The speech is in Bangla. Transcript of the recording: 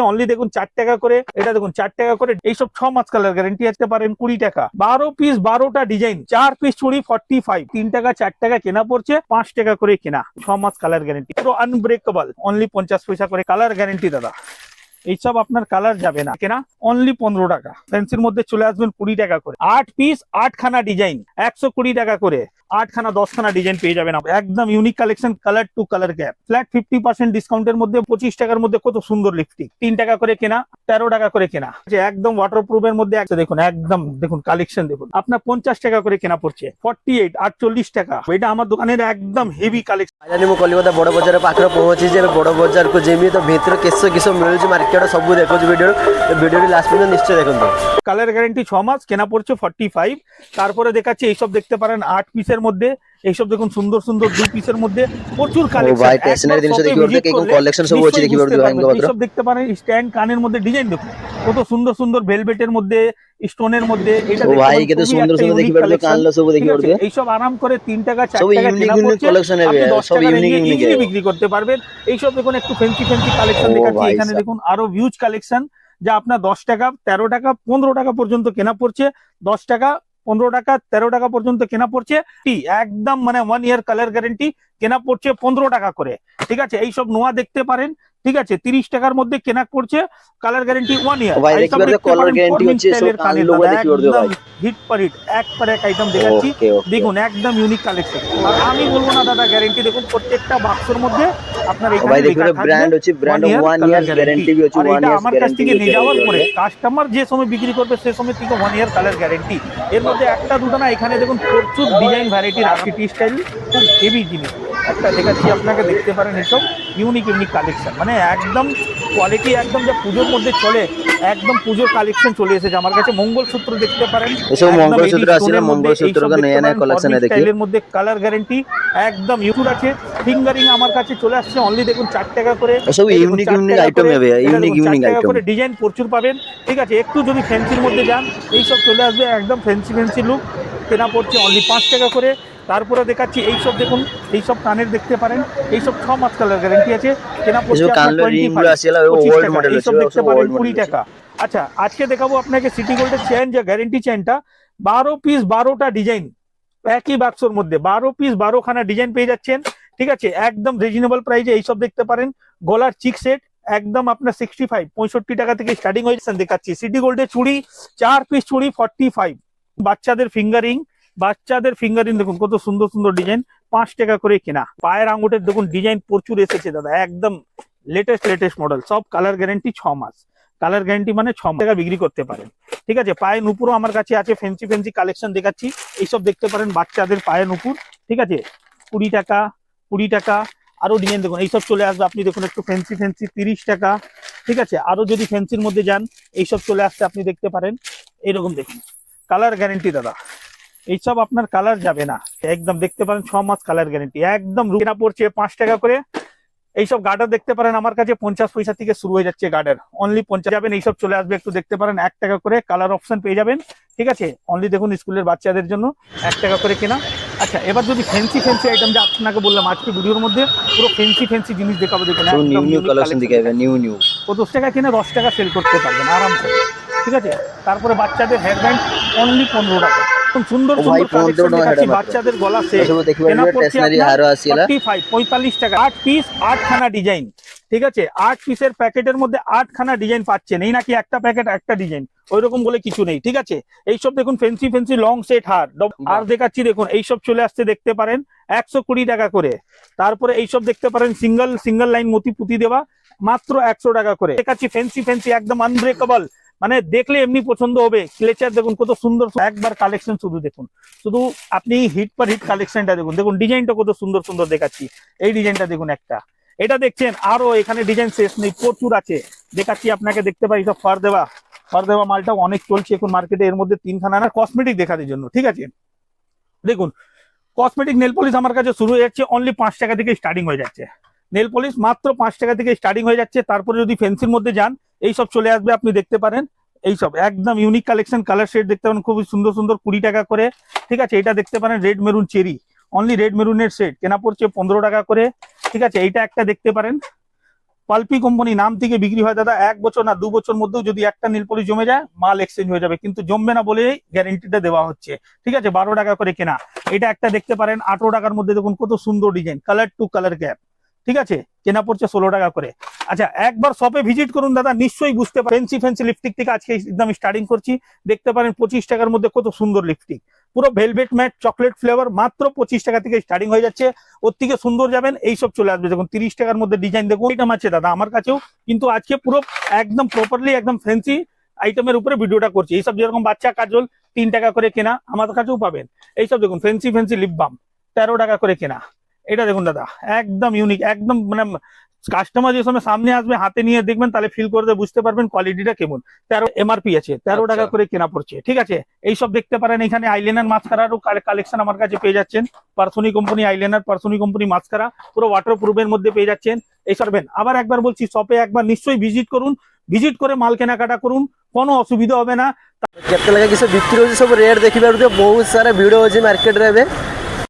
অনলি দেখুন 4 টাকা করে, এটা দেখুন 4 টাকা করে। এইসব 6 মাস কালার গ্যারেন্টি আসতে পারেন 20 টাকা। 12 পিস 12টা ডিজাইন, 4 পিস চুড়ি 45, 3 টাকা 4 টাকা কেনা পড়ছে, 5 টাকা করে কেনা, 6 মাস কালার গ্যারেন্টি, পুরো আনব্রেকেবল, অনলি 50 পয়সা করে কালার গ্যারেন্টি দাদা। এইসব আপনার কালার যাবে না কেনা, অনলি 15 টাকা। ফ্যান্সির মধ্যে চলে আসবেন 20 টাকা করে। 8 পিস 8 খানা ডিজাইন 120 টাকা করে, 8 খানা 10 খানা ডিজাইন পেয়ে যাবেন। একদম unique collection, colour to colour gap, flat 50% ডিসকাউন্টের মধ্যে 25 টাকার মধ্যে কত সুন্দর লিপস্টিক, 3 টাকা করে কেনা, 13 টাকা করে কেনা, যে একদম ওয়াটারপ্রুফের মধ্যে দেখুন, একদম দেখুন কালেকশন দেখুন, আপনার 50 টাকা করে কেনা পড়ছে, 48 48 টাকা। এটা আমার দোকানের একদম হেভি কালেকশন। জানি ମୁଁ କଲିକତା ବଡ଼ ବଜାର ପାଖରେ ପହଞ୍ଚିଛି। ଏବେ ବଡ଼ ବଜାରକୁ ଯିମି ତ ଭିତରେ କିସ କିସ ମିଳୁଛି ମାର୍କେଟ ସବୁ ଦେଖୁଛି ভিডিওটি লাস্ট পর্যন্ত নিশ্চয় দেখুন। কালার গ্যারেন্টি 6 মাস, কেনা পড়ছে 45। তারপরে দেখাচ্ছি এইসব দেখতে পারেন 8 পিসের মধ্যে, এইসব দেখুন সুন্দর সুন্দর 2 পিসের মধ্যে প্রচুর কালেকশন। ভাই স্টেশনারি জিনিস দেখিবারতে কি কোন কালেকশন সব আছে দেখিবারতে ভাই আমাকে এইসব দেখতে পারেন। স্ট্যান্ড কানের মধ্যে ডিজাইন দেখুন কত সুন্দর সুন্দর, ভেলভেটের মধ্যে, স্টোনের মধ্যে, এটা দেখুন ভাই কত সুন্দর সুন্দর দেখিবারতে কানলো সব দেখিবারতে। এইসব আরাম করে 3 টাকা 4 টাকা কেনা পড়ছে, কালেকশন হবে, সব ইউনিক বিক্রি করতে পারবেন। এইসব দেখুন একটু ফ্যান্সি ফ্যান্সি কালেকশন দেখাচ্ছি। এখানে দেখুন আরো হিউজ কালেকশন, যা আপনার 10 টাকা 13 টাকা 15 টাকা পর্যন্ত কেনা পড়ছে, 10 টাকা 15 টাকা 13 টাকা পর্যন্ত কেনা পড়ছে। একদম মানে 1 ইয়ার কালার গ্যারেন্টি, কেনা পড়ছে 15 টাকা করে। ঠিক আছে, এইসব নোয়া দেখতে পারেন। ঠিক আছে, 30 টাকার মধ্যে কেনা পড়ছে, কালার গ্যারেন্টি 1 ইয়ার। হিট পার হিট, এক পর এক আইটেম দেখাচ্ছি দেখুন, একদম ইউনিক কালেকশন। আর আমি বলবো না দাদা, গ্যারেন্টি দেখুন প্রত্যেকটা বাক্সের মধ্যে আপনার এখানে লেখা থাকবে ব্র্যান্ড হচ্ছে, ব্র্যান্ড 1 ইয়ার গ্যারেন্টি भी হচ্ছে, 1 ইয়ার আমার কাছ থেকে নিয়ে যাওয়ার পরে কাস্টমার যে সময় বিক্রি করবে সে সময় থেকে 1 ইয়ার কালার গ্যারেন্টি। এর মধ্যে একটা দুটো না, এখানে দেখুন প্রচুর ডিজাইন ভ্যারাইটি রাখছি, টি স্টাইল, খুব হেভি জিনিস। একটা দেখাচ্ছি আপনাকে, দেখতে পারেন এসব ইউনিক ইউনিক কালেকশন, মানে একদম কোয়ালিটি, একদম যা পুজোর মধ্যে চলে, একদম পুজোর কালেকশন চলে এসেছে আমার কাছে। মঙ্গলসূত্র দেখতে পারেন, এসব মঙ্গলসূত্র আছে না, মঙ্গলসূত্র কা নয়া নয়া কালেকশন है देखिए। এর মধ্যে কালার গ্যারেন্টি একদম ইউনিক আছে। ফিঙ্গারিং আমার কাছে চলে আসছে অনলি দেখুন 4 টাকা করে। এসব ইউনিক ইউনিক আইটেম হবে, ইউনিক ইউনিক আইটেম করে ডিজাইন প্রচুর পাবেন। ঠিক আছে, একটু যদি ফ্যান্সির মধ্যে যান, এইসব চলে আসবে একদম ফ্যান্সি ফ্যান্সি লুক, কেনা পড়ছে অনলি 5 টাকা করে। তারপরে দেখাচ্ছি এইসব দেখুন, এইসব কানের দেখতে পারেন, এইসব 6 মাস কালার গ্যারেন্টি আছে, কেনা পড়ছে আপনার 25 টাকা। এইসব দেখতে পারেন 20 টাকা। আচ্ছা, আজকে দেখাবো আপনাকে সিটি গোল্ডের চেন, যে গ্যারেন্টি চেনটা 12 পিস 12টা ডিজাইন একই বাক্সের মধ্যে, 12 পিস 12 খানা ডিজাইন পেয়ে যাচ্ছেন। ঠিক আছে, একদম রিজনেবল প্রাইসে এইসব দেখতে পারেন। গলার চিক সেট একদম আপনার 65 টাকা থেকে স্টার্টিং হয়েছে। দেখাচ্ছি সিটি গোল্ডের চুড়ি, 4 পিস চুড়ি 45। বাচ্চাদের ফিঙ্গারিং দেখুন কত সুন্দর সুন্দর ডিজাইন, 5 টাকা করে কেনা। পায়ের আঙুটের দেখুন ডিজাইন প্রচুর এসেছে দাদা, একদম লেটেস্ট মডেল, সব কালার গ্যারেন্টি 6 মাস। কালার গ্যারেন্টি মানে 6 টাকা বিক্রি করতে পারেন। ঠিক আছে, পায়ে নুপুরও আমার কাছে আছে, ফ্যান্সি ফ্যান্সি কালেকশন দেখাচ্ছি। এইসব দেখতে পারেন বাচ্চাদের পায়ে নুপুর। ঠিক আছে, 20 টাকা। আরো ডিজাইন দেখুন, এইসব চলে আসবে আপনি দেখুন একটু ফ্যান্সি 30 টাকা। ঠিক আছে, আরো যদি ফ্যান্সির মধ্যে যান, এইসব চলে আসছে আপনি দেখতে পারেন। এইরকম দেখুন কালার গ্যারেন্টি দাদা, এইসব আপনার কালার যাবে না, একদম দেখতে পারেন 6 মাস কালার গ্যারেন্টি, একদম কেনা পড়ছে 5 টাকা করে। এইসব গার্ডার দেখতে পারেন আমার কাছে 50 পয়সা থেকে শুরু হয়ে যাচ্ছে গার্ডার, অনলি 50 যাবেন। এইসব চলে আসবে একটু দেখতে পারেন 1 টাকা করে, কালার অপশন পেয়ে যাবেন। ঠিক আছে, অনলি দেখুন স্কুলের বাচ্চাদের জন্য 1 টাকা করে কেনা। আচ্ছা, এবার যদি ফ্যান্সি আইটেম, যে আপনাকে বললাম আজকে ভিডিওর মধ্যে পুরো ফ্যান্সি জিনিস দেখাবো, দেখুন নিউ কত টাকা কিনে 10 টাকা সেল করতে পারবেন আরাম করে। ঠিক আছে, তারপরে বাচ্চাদের হেয়ার ব্যান্ড অনলি 15 টাকা। সুন্দর সুন্দর কালেকশন দেখাচ্ছি, বাচ্চাদের গলা সেট কেনা পড়ছে 45 টাকা। 8 পিস 8 খানা ডিজাইন। ঠিক আছে, 8 পিসের প্যাকেটের মধ্যে 8 খানা ডিজাইন পাচ্ছেন, এই নাকি একটা প্যাকেট একটা ডিজাইন, ওইরকম বলে কিছু নেই। ঠিক আছে, এইসব দেখুন ফ্যান্সি লং সেট হার। আর দেখাচ্ছি দেখুন, এইসব চলে আসতে দেখতে পারেন 120 টাকা করে। তারপরে এইসব দেখতে পারেন সিঙ্গেল লাইন মতি পুঁতি দেওয়া, মাত্র 100 টাকা করে। দেখাচ্ছি ফ্যান্সি একদম আনব্রেকেবল, মানে দেখলে এমনি পছন্দ হবে। ক্লেচার দেখুন কত সুন্দর, একবার কালেকশন শুধু দেখুন, শুধু আপনি হিট পার হিট কালেকশনটা দেখুন ডিজাইনটা কত সুন্দর সুন্দর দেখাচ্ছি। এই ডিজাইনটা দেখুন একটা, এটা দেখছেন, আরো এখানে ডিজাইন শেষ নেই, প্রচুর আছে। দেখাচ্ছি আপনাকে, দেখতে পাই সব ফার দেওয়া মালটা অনেক চলছে এখন মার্কেটে। এর মধ্যে 3 খানা কসমেটিক দেখানোর জন্য। ঠিক আছে, দেখুন কসমেটিক নেল পলিশ আমার কাছে শুরু হয়ে যাচ্ছে অনলি 5 টাকা থেকে স্টার্টিং হয়ে যাচ্ছে। নেল পলিশ মাত্র 5 টাকা থেকে স্টার্টিং হয়ে যাচ্ছে। তারপরে যদি ফ্যান্সির মধ্যে যান, এইসব চলে আসবে আপনি দেখতে পারেন। এইসব একদম ইউনিক কালেকশন, কালার শেড দেখতে পারেন খুব সুন্দর সুন্দর, 20 টাকা করে। ঠিক আছে, এটা দেখতে পারেন red maroon cherry, only red মেরুনের সেট কেনা পড়ছে 15 টাকা করে। ঠিক আছে, এইটা একটা দেখতে পারেন পালপি কোম্পানি নাম থেকে বিক্রি হয় দাদা, 1 বছর না 2 বছর মধ্যেও যদি একটা নীল পলিশ জমে যায় মাল এক্সচেঞ্জ হয়ে যাবে, কিন্তু জমবে না বলে গ্যারেন্টিটা দেওয়া হচ্ছে। ঠিক আছে, 12 টাকা করে কেনা। এটা একটা দেখতে পারেন 18 টাকার মধ্যে, দেখুন কত সুন্দর design, colour to colour gap. ঠিক আছে, কেনা পড়ছে 16 টাকা করে। আচ্ছা, একবার শপে ভিজিট করুন দাদা, নিশ্চয়ই বুঝতে পারেন। ফ্যান্সি লিপস্টিক থেকে আজকে একদম স্টার্টিং করছি, দেখতে পারেন 25 টাকার মধ্যে কত সুন্দর লিপস্টিক, পুরো ভেলভেট ম্যাট চকলেট ফ্লেভার, মাত্র 25 টাকা থেকে স্টার্টিং হয়ে যাচ্ছে। ওর থেকে সুন্দর যাবেন এইসব চলে আসবে। দেখুন 30 টাকার মধ্যে ডিজাইন, দেখুন আইটেম আছে দাদা আমার কাছেও, কিন্তু আজকে পুরো একদম প্রপারলি একদম ফ্যান্সি আইটেমের উপরে ভিডিওটা করছি। এইসব যেরকম বাচ্চা কাজল 3 টাকা করে কেনা, আমাদের কাছেও পাবেন। এইসব দেখুন ফ্যান্সি লিপ বাম 13 টাকা করে কেনা। এটা দেখুন দাদা, একদম ইউনিক, একদম মানে কাস্টমার যে সময় সামনে আসবে হাতে নিয়ে দেখবেন, তাহলে ফিল করতে বুঝতে পারবেন কোয়ালিটিটা কেমন। 13 এমআরপি আছে, 13 টাকা করে কেনা পড়ছে। ঠিক আছে, এইসব দেখতে পারেন। এখানে আইলাইনার মাস্কারারও কালেকশন আমার কাছে পেয়ে যাচ্ছেন। পার্সোনি কোম্পানি আইলাইনার, পার্সোনি কোম্পানি মাস্কারা, পুরো ওয়াটার প্রুফের মধ্যে পেয়ে যাচ্ছেন। এই সরবেন। আবার একবার বলছি, শপে একবার নিশ্চয়ই ভিজিট করুন, ভিজিট করে মাল কেনাকাটা করুন, কোনো অসুবিধা হবে না। କେତେ ଲେଖା କିସ ବିକ୍ରି ହେଉଛି ସବୁ ରେଟ୍ ଦେଖିପାରୁଥିବେ। ବହୁତ ସାରା ଭିଡ଼ ହେଉଛି ମାର୍କେଟରେ ଏବେ।